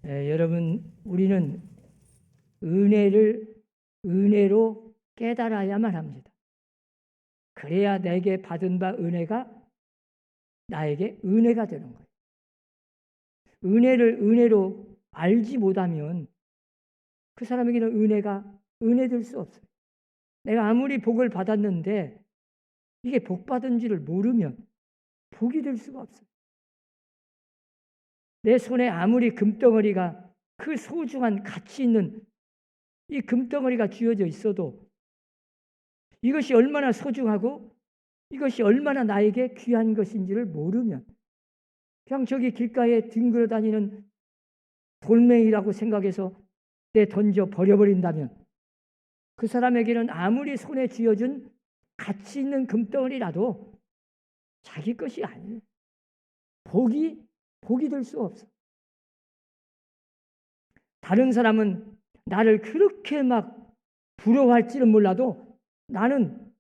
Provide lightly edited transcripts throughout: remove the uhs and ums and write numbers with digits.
여러분, 우리는 은혜로 깨달아야만 합니다. 그래야 내게 받은 바 은혜가 나에게 은혜가 되는 거예요. 은혜를 은혜로 알지 못하면 그 사람에게는 은혜 될 수 없어요. 내가 아무리 복을 받았는데 이게 복 받은지를 모르면 복이 될 수가 없어요. 내 손에 아무리 금덩어리가, 그 소중한 가치 있는 이 금덩어리가 쥐어져 있어도 이것이 얼마나 소중하고 이것이 얼마나 나에게 귀한 것인지를 모르면 그냥 저기 길가에 뒹굴어 다니는 돌멩이라고 생각해서 내 던져 버려버린다면 그 사람에게는 아무리 손에 쥐어준 가치 있는 금덩어리라도 자기 것이 아니에요. 복이 될 수 없어. 다른 사람은 나를 그렇게 막 부러워할지는 몰라도 나는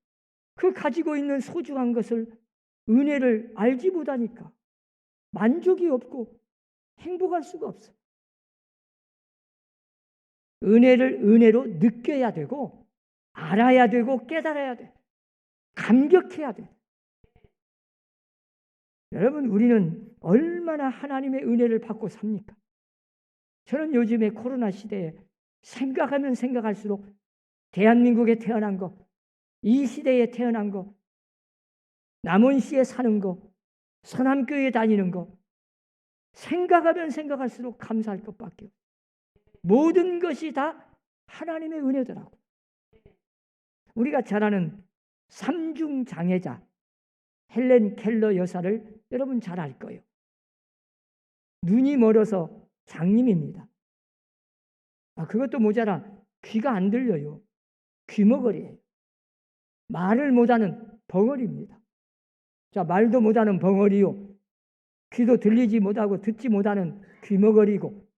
그 가지고 있는 소중한 것을, 은혜를 알지 못하니까 만족이 없고 행복할 수가 없어. 은혜를 은혜로 느껴야 되고 알아야 되고 깨달아야 돼. 감격해야 돼. 여러분, 우리는 얼마나 하나님의 은혜를 받고 삽니까? 저는 요즘에 코로나 시대에 생각하면 생각할수록 대한민국에 태어난 거, 이 시대에 태어난 거, 남원시에 사는 거, 서남교회 다니는 거, 생각하면 생각할수록 감사할 것밖에 없어요. 모든 것이 다 하나님의 은혜더라고. 우리가 잘 아는 삼중 장애자 헬렌 켈러 여사를 여러분 잘 알 거예요. 눈이 멀어서 장님입니다. 그것도 모자라 귀가 안 들려요. 귀머거리예요. 말을 못하는 벙어리입니다. 자, 말도 못하는 벙어리요. 귀도 들리지 못하고 듣지 못하는 귀머거리고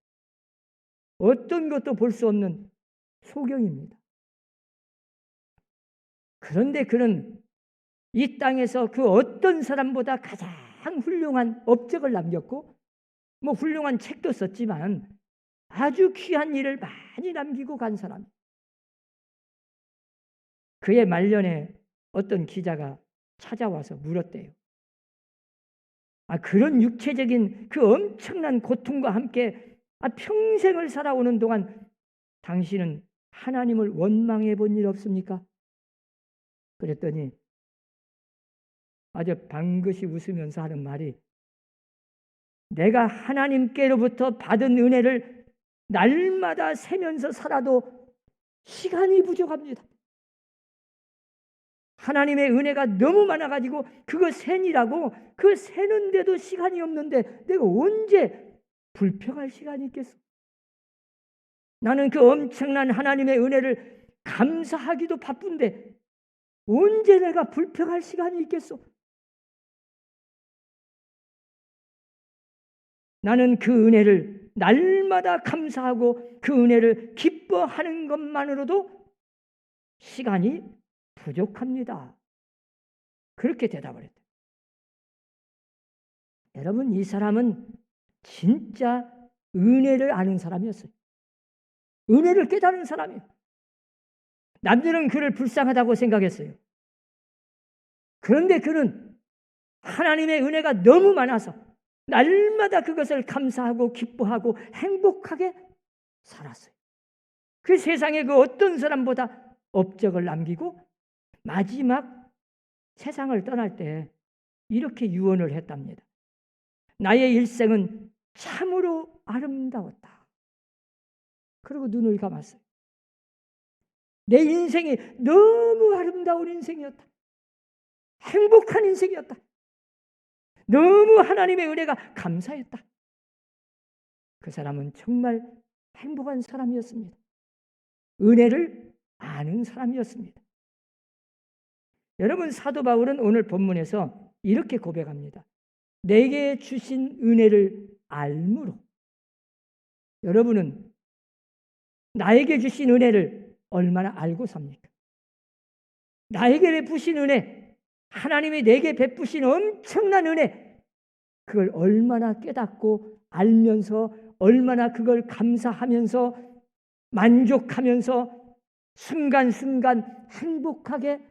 어떤 것도 볼 수 없는 소경입니다. 그런데 그는 이 땅에서 그 어떤 사람보다 가장 훌륭한 업적을 남겼고 훌륭한 책도 썼지만 아주 귀한 일을 많이 남기고 간 사람. 그의 말년에 어떤 기자가 찾아와서 물었대요. 그런 육체적인 그 엄청난 고통과 함께 평생을 살아오는 동안 당신은 하나님을 원망해 본 일 없습니까? 그랬더니 아주 방긋이 웃으면서 하는 말이, 내가 하나님께로부터 받은 은혜를 날마다 세면서 살아도 시간이 부족합니다. 하나님의 은혜가 너무 많아가지고 그거 세니라고 그 세는데도 시간이 없는데 내가 언제 불평할 시간이 있겠어? 나는 그 엄청난 하나님의 은혜를 감사하기도 바쁜데 언제 내가 불평할 시간이 있겠어? 나는 그 은혜를 날마다 감사하고 그 은혜를 기뻐하는 것만으로도 시간이 부족합니다. 그렇게 대답을 했다. 여러분, 이 사람은 진짜 은혜를 아는 사람이었어요. 은혜를 깨달은 사람이에요. 남들은 그를 불쌍하다고 생각했어요. 그런데 그는 하나님의 은혜가 너무 많아서 날마다 그것을 감사하고 기뻐하고 행복하게 살았어요. 그 세상에 그 어떤 사람보다 업적을 남기고 마지막 세상을 떠날 때 이렇게 유언을 했답니다. 나의 일생은 참으로 아름다웠다. 그리고 눈을 감았어요. 내 인생이 너무 아름다운 인생이었다. 행복한 인생이었다. 너무 하나님의 은혜가 감사했다. 그 사람은 정말 행복한 사람이었습니다. 은혜를 아는 사람이었습니다. 여러분, 사도 바울은 오늘 본문에서 이렇게 고백합니다. 내게 주신 은혜를 알므로. 여러분은 나에게 주신 은혜를 얼마나 알고 삽니까? 나에게 베푸신 은혜, 하나님이 내게 베푸신 엄청난 은혜, 그걸 얼마나 깨닫고 알면서 얼마나 그걸 감사하면서 만족하면서 순간순간 행복하게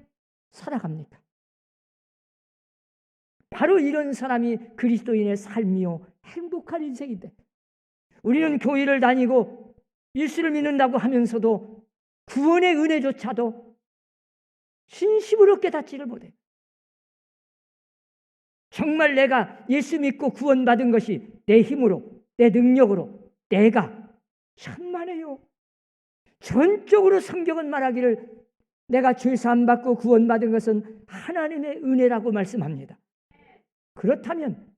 살아갑니까? 바로 이런 사람이 그리스도인의 삶이요 행복한 인생인데, 우리는 교회를 다니고 예수를 믿는다고 하면서도 구원의 은혜조차도 진심으로 깨닫지를 못해요. 정말 내가 예수 믿고 구원받은 것이 내 힘으로, 내 능력으로, 내가 천만에요. 전적으로 성경은 말하기를 내가 죄 사함 받고 구원받은 것은 하나님의 은혜라고 말씀합니다. 그렇다면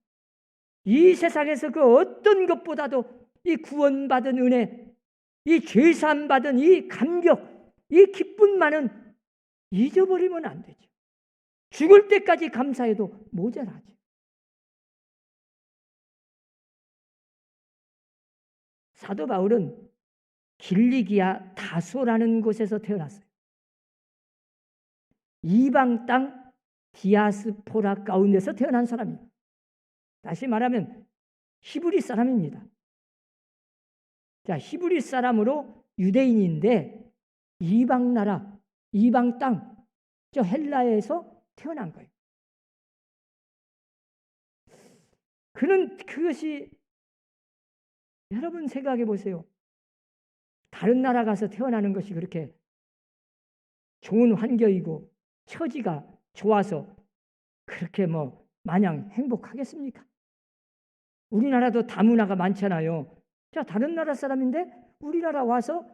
이 세상에서 그 어떤 것보다도 이 구원받은 은혜, 이 죄 사함 받은 이 감격, 이 기쁨만은 잊어버리면 안 되죠. 죽을 때까지 감사해도 모자라죠. 사도 바울은 길리기아 다소라는 곳에서 태어났어요. 이방 땅 디아스포라 가운데서 태어난 사람입니다. 다시 말하면 히브리 사람입니다. 자, 히브리 사람으로 유대인인데 이방 나라, 이방 땅, 저 헬라에서 태어난 거예요. 그는 그것이, 여러분 생각해 보세요. 다른 나라 가서 태어나는 것이 그렇게 좋은 환경이고 처지가 좋아서 그렇게 마냥 행복하겠습니까? 우리나라도 다문화가 많잖아요. 자, 다른 나라 사람인데 우리나라 와서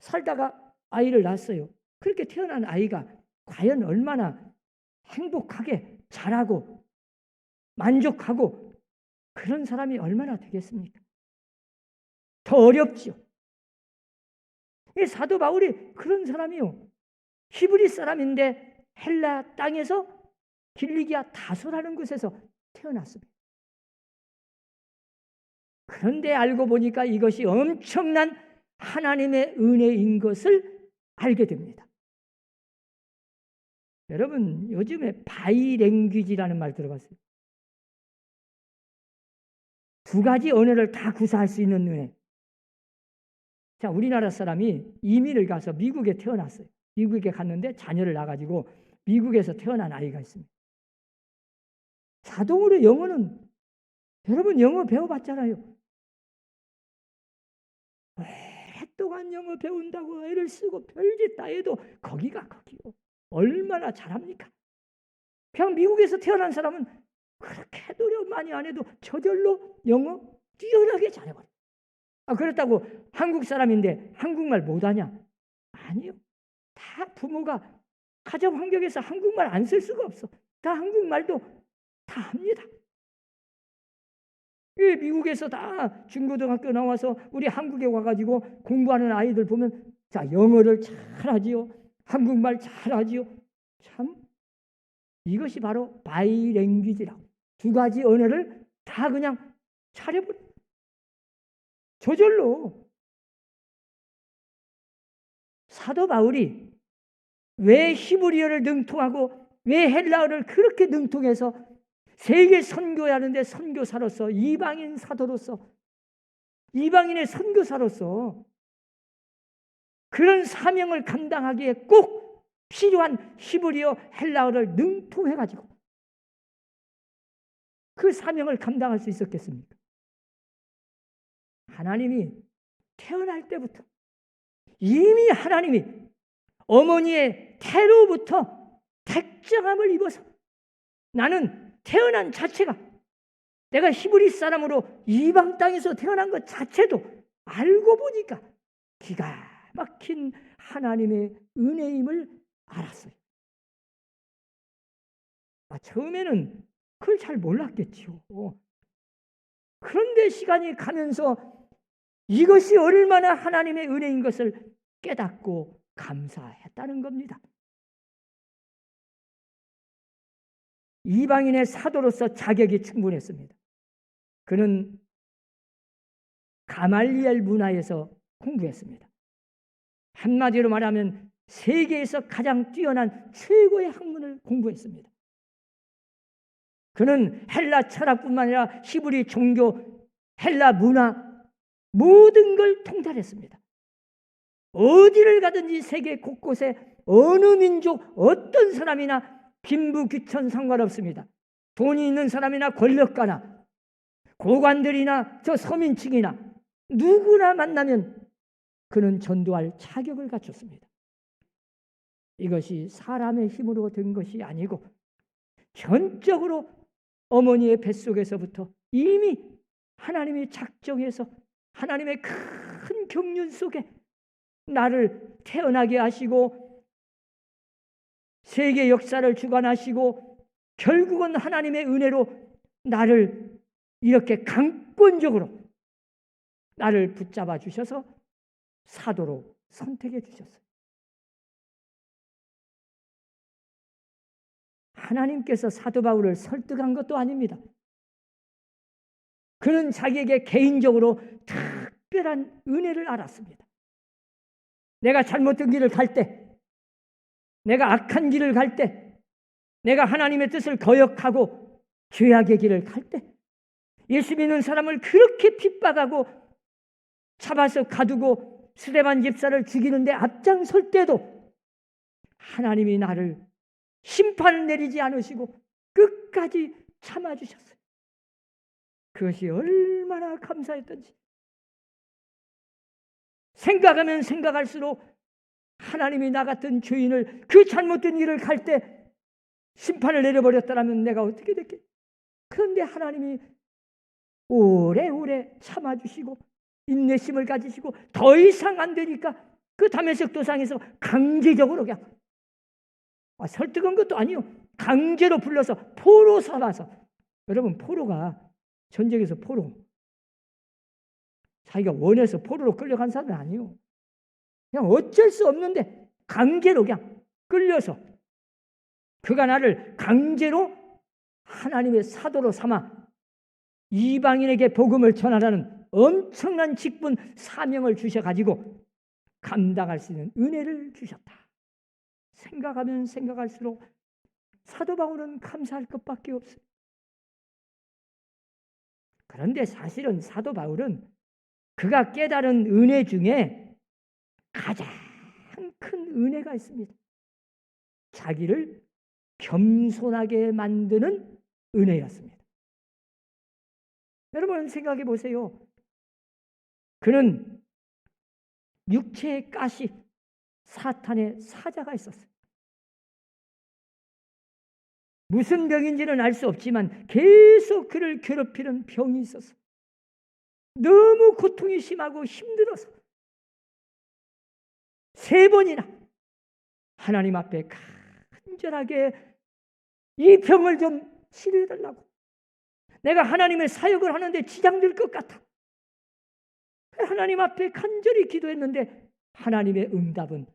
살다가 아이를 낳았어요. 그렇게 태어난 아이가 과연 얼마나 행복하게 자라고 만족하고 그런 사람이 얼마나 되겠습니까? 더 어렵죠. 사도 바울이 그런 사람이요. 히브리 사람인데 헬라 땅에서 길리기아 다소라는 곳에서 태어났습니다. 그런데 알고 보니까 이것이 엄청난 하나님의 은혜인 것을 알게 됩니다. 여러분, 요즘에 바이랭귀지라는 말 들어봤어요? 두 가지 언어를 다 구사할 수 있는 은혜. 자, 우리나라 사람이 이민을 가서 미국에 태어났어요. 미국에 갔는데 자녀를 낳아가지고 미국에서 태어난 아이가 있습니다. 자동으로 영어는, 여러분 영어 배워봤잖아요. 오랫동안 영어 배운다고 애를 쓰고 별짓 다 해도 거기가 거기요. 얼마나 잘합니까? 그냥 미국에서 태어난 사람은 그렇게 노력 많이 안 해도 저절로 영어 뛰어나게 잘해버려요. 그렇다고 한국 사람인데 한국말 못하냐? 아니요. 다 부모가 가정 환경에서 한국말 안 쓸 수가 없어. 다 한국말도 다 합니다. 미국에서 다 중고등학교 나와서 우리 한국에 와가지고 공부하는 아이들 보면 자, 영어를 잘하지요. 한국말 잘하지요. 참 이것이 바로 바이랭귀지라고. 두 가지 언어를 다 그냥 잘해버려. 저절로. 사도 바울이 왜 히브리어를 능통하고 왜 헬라어를 그렇게 능통해서 세계 선교하는데 선교사로서, 이방인 사도로서, 이방인의 선교사로서 그런 사명을 감당하기에 꼭 필요한 히브리어, 헬라어를 능통해가지고 그 사명을 감당할 수 있었겠습니까? 하나님이 태어날 때부터 이미 하나님이 어머니의 태로부터 택정함을 입어서 나는 태어난 자체가 내가 히브리 사람으로 이방 땅에서 태어난 것 자체도 알고 보니까 기가 막힌 하나님의 은혜임을 알았어요. 처음에는 그걸 잘 몰랐겠죠. 그런데 시간이 가면서 이것이 얼마나 하나님의 은혜인 것을 깨닫고 감사했다는 겁니다. 이방인의 사도로서 자격이 충분했습니다. 그는 가말리엘 문화에서 공부했습니다. 한마디로 말하면 세계에서 가장 뛰어난 최고의 학문을 공부했습니다. 그는 헬라 철학뿐만 아니라 히브리 종교, 헬라 문화, 모든 걸 통달했습니다. 어디를 가든지 세계 곳곳에 어느 민족, 어떤 사람이나 빈부귀천 상관없습니다. 돈이 있는 사람이나 권력가나 고관들이나 저 서민층이나 누구나 만나면 그는 전도할 자격을 갖췄습니다. 이것이 사람의 힘으로 된 것이 아니고 전적으로 어머니의 뱃속에서부터 이미 하나님이 작정해서 하나님의 큰 경륜 속에 나를 태어나게 하시고 세계 역사를 주관하시고 결국은 하나님의 은혜로 나를 이렇게 강권적으로 나를 붙잡아 주셔서 사도로 선택해 주셨어요. 하나님께서 사도 바울을 설득한 것도 아닙니다. 그는 자기에게 개인적으로 특별한 은혜를 알았습니다. 내가 잘못된 길을 갈 때, 내가 악한 길을 갈 때, 내가 하나님의 뜻을 거역하고 죄악의 길을 갈 때, 예수 믿는 사람을 그렇게 핍박하고 잡아서 가두고 스데반 집사를 죽이는데 앞장설 때도 하나님이 나를 심판을 내리지 않으시고 끝까지 참아주셨어요. 그것이 얼마나 감사했던지. 생각하면 생각할수록 하나님이 나 같은 죄인을 그 잘못된 일을 갈 때 심판을 내려버렸다면 내가 어떻게 됐겠? 그런데 하나님이 오래오래 참아주시고 인내심을 가지시고 더 이상 안 되니까 그 다메섹 도상에서 강제적으로 그냥 설득한 것도 아니요. 강제로 불러서 포로 삼아서. 여러분, 포로가 전쟁에서 포로 자기가 원해서 포로로 끌려간 사람은 아니요. 그냥 어쩔 수 없는데 강제로 그냥 끌려서 그가 나를 강제로 하나님의 사도로 삼아 이방인에게 복음을 전하라는 엄청난 직분 사명을 주셔가지고 감당할 수 있는 은혜를 주셨다. 생각하면 생각할수록 사도 바울은 감사할 것밖에 없어요. 그런데 사실은 사도 바울은 그가 깨달은 은혜 중에 가장 큰 은혜가 있습니다. 자기를 겸손하게 만드는 은혜였습니다. 여러분 생각해 보세요. 그는 육체의 가시, 사탄의 사자가 있었어요. 무슨 병인지는 알 수 없지만 계속 그를 괴롭히는 병이 있었어요. 너무 고통이 심하고 힘들어서 3번이나 하나님 앞에 간절하게 이 병을 좀 치료해달라고. 내가 하나님의 사역을 하는데 지장될 것 같아. 하나님 앞에 간절히 기도했는데 하나님의 응답은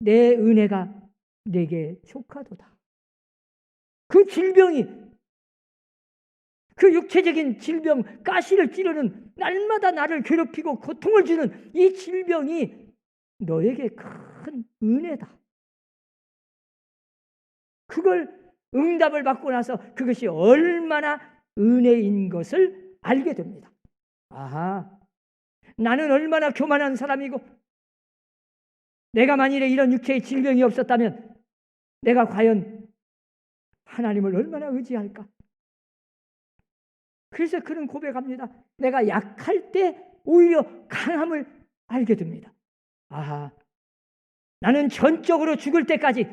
내 은혜가 내게 족하도다. 그 질병이, 그 육체적인 질병, 가시를 찌르는, 날마다 나를 괴롭히고 고통을 주는 이 질병이 너에게 큰 은혜다. 그걸 응답을 받고 나서 그것이 얼마나 은혜인 것을 알게 됩니다. 아하, 나는 얼마나 교만한 사람이고 내가 만일에 이런 육체의 질병이 없었다면 내가 과연 하나님을 얼마나 의지할까? 그래서 그는 고백합니다. 내가 약할 때 오히려 강함을 알게 됩니다. 아하, 나는 전적으로 죽을 때까지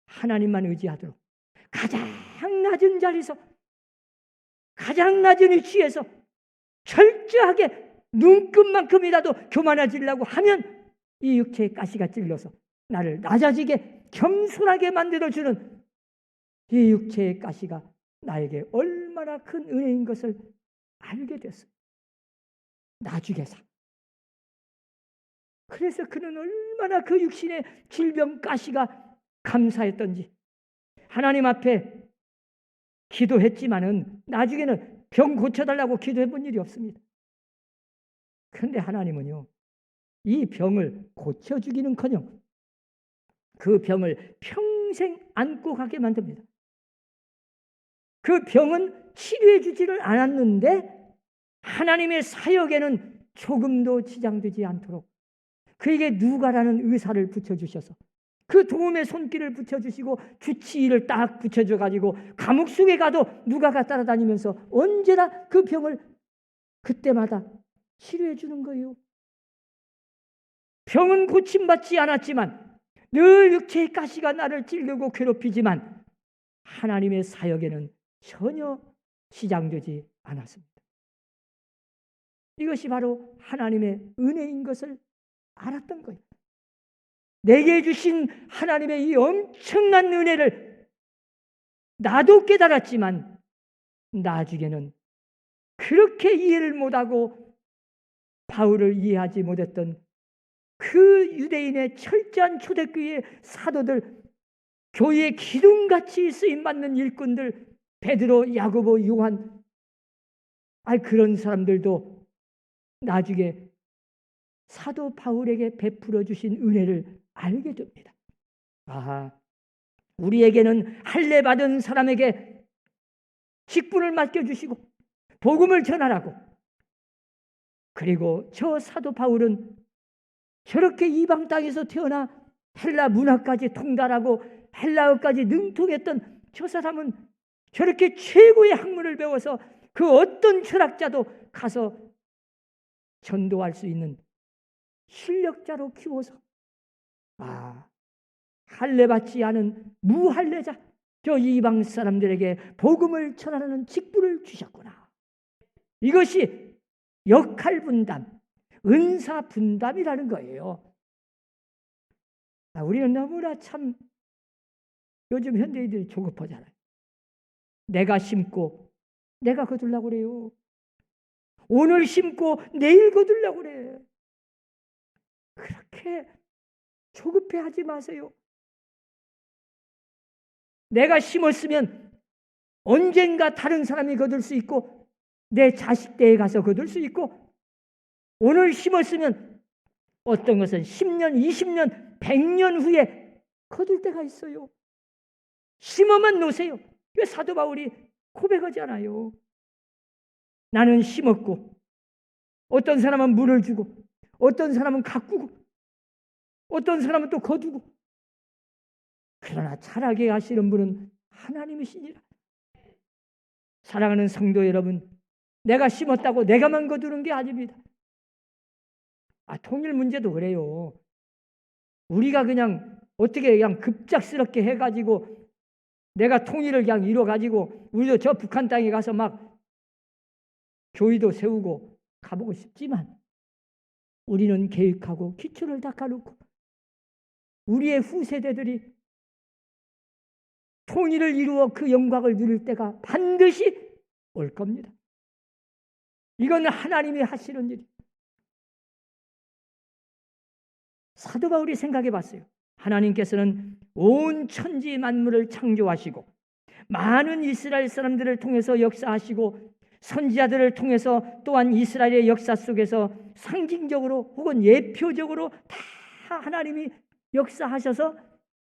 하나님만 의지하도록 가장 낮은 자리에서 가장 낮은 위치에서 철저하게 눈끝만큼이라도 교만해지려고 하면 이 육체의 가시가 찔러서 나를 낮아지게 겸손하게 만들어주는 이 육체의 가시가 나에게 얼마나 큰 은혜인 것을 알게 됐어요. 나중에서. 그래서 그는 얼마나 그 육신의 질병 가시가 감사했던지 하나님 앞에 기도했지만은 나중에는 병 고쳐달라고 기도해 본 일이 없습니다. 그런데 하나님은요, 이 병을 고쳐주기는커녕 그 병을 평생 안고 가게 만듭니다. 그 병은 치료해 주지를 않았는데 하나님의 사역에는 조금도 지장되지 않도록 그에게 누가라는 의사를 붙여주셔서 그 도움의 손길을 붙여주시고 주치의를 딱 붙여줘가지고 감옥 속에 가도 누가가 따라다니면서 언제나 그 병을 그때마다 치료해 주는 거예요. 병은 고침받지 않았지만 늘 육체의 가시가 나를 찌르고 괴롭히지만 하나님의 사역에는 전혀 지장되지 않았습니다. 이것이 바로 하나님의 은혜인 것을 알았던 거예요. 내게 주신 하나님의 이 엄청난 은혜를 나도 깨달았지만 나중에는 그렇게 이해를 못하고 바울을 이해하지 못했던 그 유대인의 철저한 초대교회의 사도들, 교회의 기둥같이 쓰임받는 일꾼들, 베드로, 야고보, 요한, 그런 사람들도 나중에 사도 바울에게 베풀어 주신 은혜를 알게 됩니다. 우리에게는 할례 받은 사람에게 직분을 맡겨주시고 복음을 전하라고, 그리고 저 사도 바울은 저렇게 이방 땅에서 태어나 헬라 문화까지 통달하고 헬라어까지 능통했던 저 사람은 저렇게 최고의 학문을 배워서 그 어떤 철학자도 가서 전도할 수 있는 실력자로 키워서 할례 받지 않은 무할례자, 저 이방 사람들에게 복음을 전하는 직분을 주셨구나. 이것이 역할 분담, 은사 분담이라는 거예요. 우리는 너무나 참 요즘 현대인들이 조급하잖아요. 내가 심고 내가 거두려고 그래요. 오늘 심고 내일 거두려고 그래. 그렇게 조급해하지 마세요. 내가 심었으면 언젠가 다른 사람이 거둘 수 있고 내 자식 때에 가서 거둘 수 있고, 오늘 심었으면 어떤 것은 10년, 20년, 100년 후에 거둘 때가 있어요. 심어만 놓으세요. 왜 사도 바울이 고백하잖아요. 나는 심었고 어떤 사람은 물을 주고 어떤 사람은 가꾸고 어떤 사람은 또 거두고, 그러나 자라게 하시는 분은 하나님이시니라. 사랑하는 성도 여러분, 내가 심었다고 내가만 거두는 게 아닙니다. 통일 문제도 그래요. 우리가 그냥 어떻게 그냥 급작스럽게 해가지고 내가 통일을 그냥 이뤄가지고 우리도 저 북한 땅에 가서 막 교회도 세우고 가보고 싶지만, 우리는 계획하고 기초를 닦아놓고 우리의 후세대들이 통일을 이루어 그 영광을 누릴 때가 반드시 올 겁니다. 이건 하나님이 하시는 일이에요. 사도 바울이 생각해 봤어요. 하나님께서는 온 천지 만물을 창조하시고 많은 이스라엘 사람들을 통해서 역사하시고 선지자들을 통해서 또한 이스라엘의 역사 속에서 상징적으로 혹은 예표적으로 다 하나님이 역사하셔서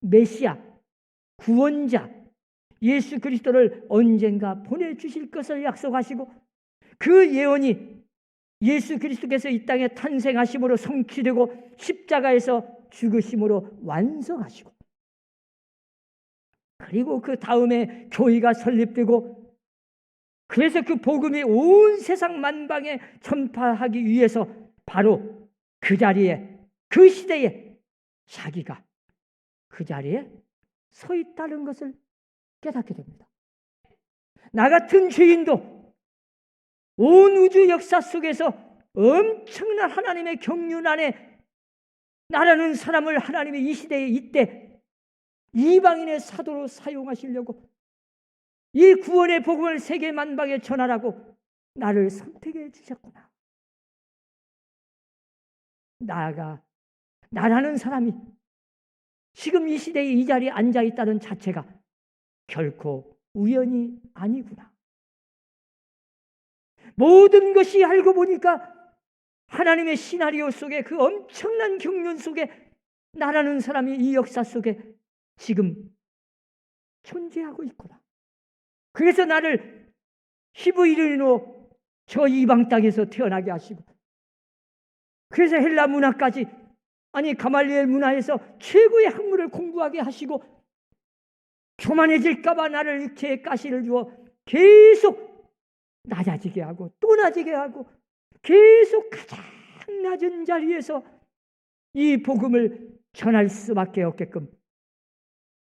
메시아, 구원자 예수 그리스도를 언젠가 보내주실 것을 약속하시고, 그 예언이 예수 그리스도께서 이 땅에 탄생하심으로 성취되고 십자가에서 죽으심으로 완성하시고, 그리고 그 다음에 교회가 설립되고, 그래서 그 복음이 온 세상 만방에 전파하기 위해서 바로 그 자리에, 그 시대에 자기가 그 자리에 서 있다는 것을 깨닫게 됩니다. 나 같은 죄인도 온 우주 역사 속에서 엄청난 하나님의 경륜 안에 나라는 사람을 하나님의 이 시대에 이때 이방인의 사도로 사용하시려고 이 구원의 복음을 세계 만방에 전하라고 나를 선택해 주셨구나. 나라는 사람이 지금 이 시대에 이 자리에 앉아 있다는 자체가 결코 우연이 아니구나. 모든 것이 알고 보니까 하나님의 시나리오 속에, 그 엄청난 경륜 속에 나라는 사람이 이 역사 속에 지금 존재하고 있구나. 그래서 나를 히브리인으로 저 이방 땅에서 태어나게 하시고, 그래서 헬라 문화까지, 아니 가말리엘 문화에서 최고의 학문을 공부하게 하시고, 교만해질까 봐 나를 이렇게 가시를 주어 계속 낮아지게 하고 또 낮아지게 하고, 계속 가장 낮은 자리에서 이 복음을 전할 수밖에 없게끔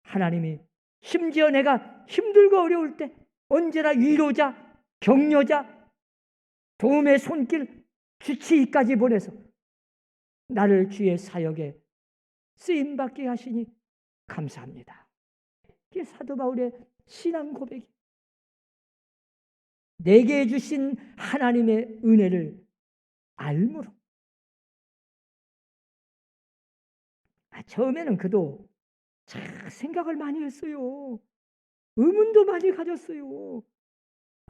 하나님이, 심지어 내가 힘들고 어려울 때 언제나 위로자, 격려자, 도움의 손길, 주치의까지 보내서 나를 주의 사역에 쓰임받게 하시니 감사합니다. 이게 사도 바울의 신앙 고백이, 내게 주신 하나님의 은혜를 알므로. 처음에는 그도 참 생각을 많이 했어요. 의문도 많이 가졌어요.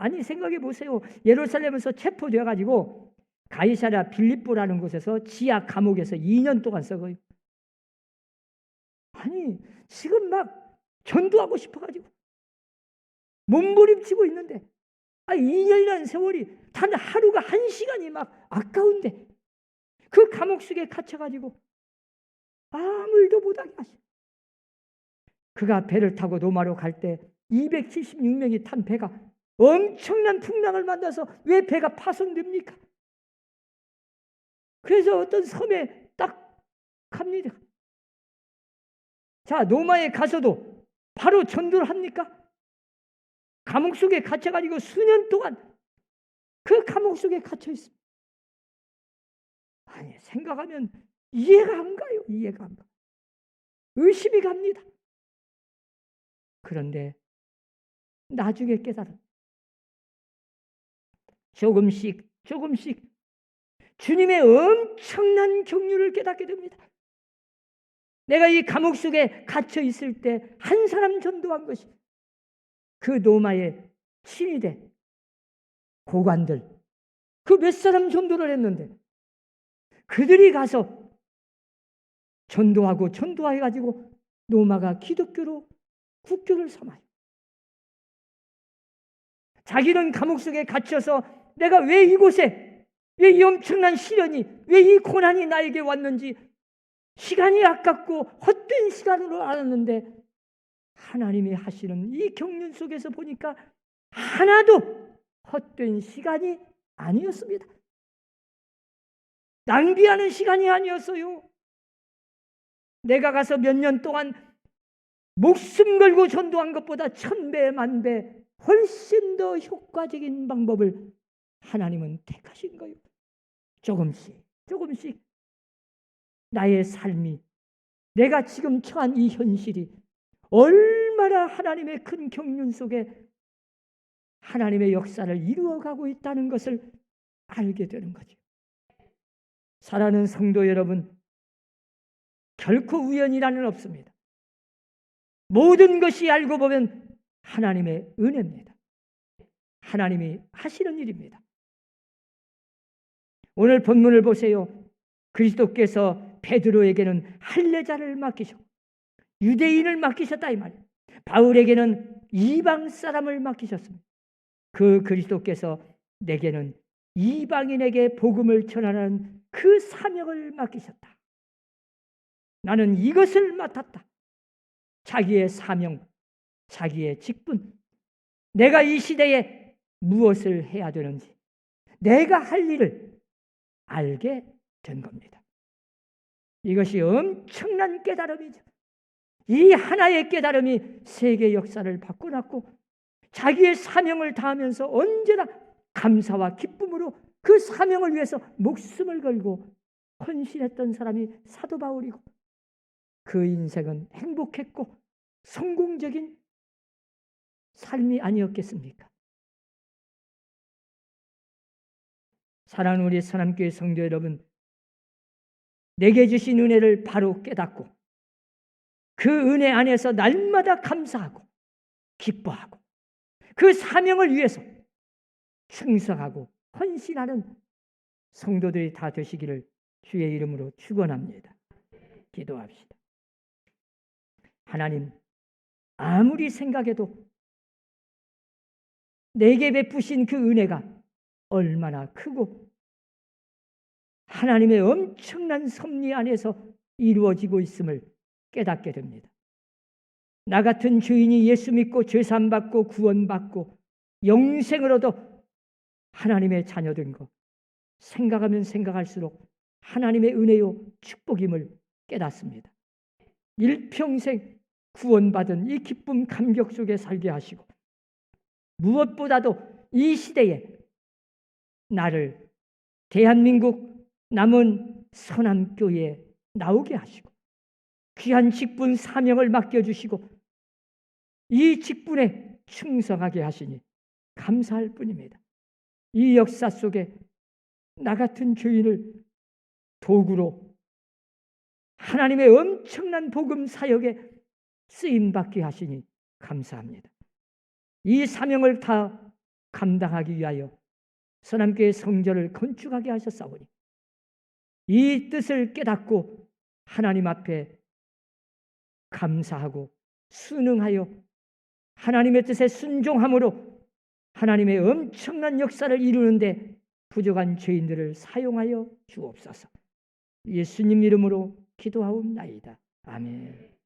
아니 생각해 보세요. 예루살렘에서 체포되어 가지고 가이사랴 빌립보라는 곳에서 지하 감옥에서 2년 동안 썩어요. 아니 지금 막 전도하고 싶어 가지고 몸부림치고 있는데, 2년이라는 세월이 단 하루가 1시간이 막 아까운데 그 감옥 속에 갇혀 가지고 아무 일도 못하게 하시고, 그가 배를 타고 로마로 갈 때 276명이 탄 배가 엄청난 풍랑을 만나서 왜 배가 파손됩니까? 그래서 어떤 섬에 딱 갑니다. 자, 로마에 가서도 바로 전도를 합니까? 감옥 속에 갇혀가지고 수년 동안 그 감옥 속에 갇혀 있습니다. 아니 생각하면 이해가 안 가요. 이해가 안 가. 의심이 갑니다. 그런데 나중에 깨달은, 조금씩 주님의 엄청난 경륜을 깨닫게 됩니다. 내가 이 감옥 속에 갇혀 있을 때 한 사람 전도한 것이 그 로마의 친위대 고관들, 그 몇 사람 전도를 했는데 그들이 가서 전도해가지고 로마가 기독교로 국교를 삼아요. 자기는 감옥 속에 갇혀서 내가 왜 이곳에, 왜 이 엄청난 시련이, 왜 이 고난이 나에게 왔는지 시간이 아깝고 헛된 시간으로 알았는데, 하나님이 하시는 이 경륜 속에서 보니까 하나도 헛된 시간이 아니었습니다. 낭비하는 시간이 아니었어요. 내가 가서 몇 년 동안 목숨 걸고 전도한 것보다 1000배, 1000배 훨씬 더 효과적인 방법을 하나님은 택하신 거예요. 조금씩 나의 삶이, 내가 지금 처한 이 현실이 얼마나 하나님의 큰 경륜 속에 하나님의 역사를 이루어가고 있다는 것을 알게 되는 거죠. 사랑하는 성도 여러분, 결코 우연이라는 없습니다. 모든 것이 알고 보면 하나님의 은혜입니다. 하나님이 하시는 일입니다. 오늘 본문을 보세요. 그리스도께서 베드로에게는 할례자를 맡기셨고 유대인을 맡기셨다 이 말이에요. 바울에게는 이방 사람을 맡기셨습니다. 그 그리스도께서 내게는 이방인에게 복음을 전하는 그 사명을 맡기셨다. 나는 이것을 맡았다. 자기의 사명, 자기의 직분, 내가 이 시대에 무엇을 해야 되는지, 내가 할 일을 알게 된 겁니다. 이것이 엄청난 깨달음이죠. 이 하나의 깨달음이 세계 역사를 바꿔놨고, 자기의 사명을 다하면서 언제나 감사와 기쁨으로 그 사명을 위해서 목숨을 걸고 헌신했던 사람이 사도 바울이고, 그 인생은 행복했고 성공적인 삶이 아니었겠습니까? 사랑하는 우리 사람교회 성도 여러분, 내게 주신 은혜를 바로 깨닫고 그 은혜 안에서 날마다 감사하고 기뻐하고 그 사명을 위해서 충성하고 헌신하는 성도들이 다 되시기를 주의 이름으로 축원합니다. 기도합시다. 하나님, 아무리 생각해도 내게 베푸신 그 은혜가 얼마나 크고 하나님의 엄청난 섭리 안에서 이루어지고 있음을 깨닫게 됩니다. 나 같은 죄인이 예수 믿고 죄사함 받고 구원받고 영생을 얻어 하나님의 자녀된 것, 생각하면 생각할수록 하나님의 은혜요 축복임을 깨닫습니다. 일평생 구원받은 이 기쁨 감격 속에 살게 하시고, 무엇보다도 이 시대에 나를 대한민국 남은 선함교회에 나오게 하시고 귀한 직분 사명을 맡겨주시고 이 직분에 충성하게 하시니 감사할 뿐입니다. 이 역사 속에 나 같은 죄인을 도구로 하나님의 엄청난 복음 사역에 쓰임받게 하시니 감사합니다. 이 사명을 다 감당하기 위하여 선함교회 성전을 건축하게 하셨사오니 이 뜻을 깨닫고 하나님 앞에 감사하고 순응하여 하나님의 뜻에 순종함으로 하나님의 엄청난 역사를 이루는데 부족한 죄인들을 사용하여 주옵소서. 예수님 이름으로 기도하옵나이다. 아멘.